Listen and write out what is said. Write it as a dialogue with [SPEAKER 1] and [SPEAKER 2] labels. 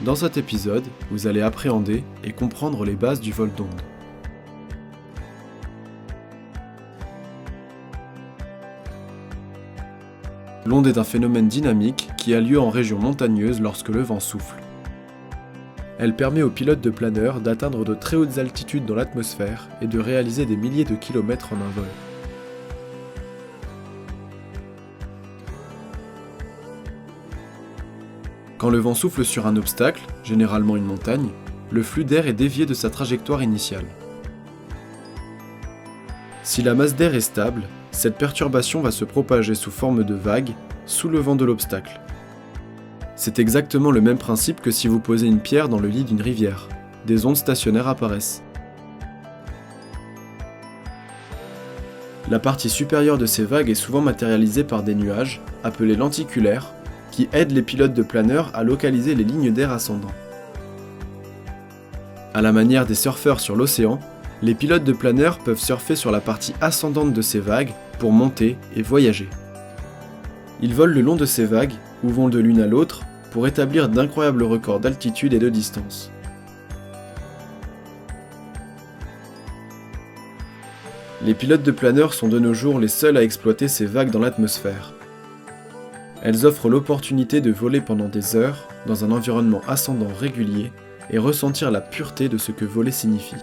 [SPEAKER 1] Dans cet épisode, vous allez appréhender et comprendre les bases du vol d'onde. L'onde est un phénomène dynamique qui a lieu en région montagneuse lorsque le vent souffle. Elle permet aux pilotes de planeurs d'atteindre de très hautes altitudes dans l'atmosphère et de réaliser des milliers de kilomètres en un vol. Quand le vent souffle sur un obstacle, généralement une montagne, le flux d'air est dévié de sa trajectoire initiale. Si la masse d'air est stable, cette perturbation va se propager sous forme de vagues, soulevant de l'obstacle. C'est exactement le même principe que si vous posez une pierre dans le lit d'une rivière. Des ondes stationnaires apparaissent. La partie supérieure de ces vagues est souvent matérialisée par des nuages, appelés lenticulaires, qui aident les pilotes de planeurs à localiser les lignes d'air ascendants. À la manière des surfeurs sur l'océan, les pilotes de planeurs peuvent surfer sur la partie ascendante de ces vagues pour monter et voyager. Ils volent le long de ces vagues, ou vont de l'une à l'autre, pour établir d'incroyables records d'altitude et de distance. Les pilotes de planeurs sont de nos jours les seuls à exploiter ces vagues dans l'atmosphère. Elles offrent l'opportunité de voler pendant des heures, dans un environnement ascendant régulier, et ressentir la pureté de ce que voler signifie.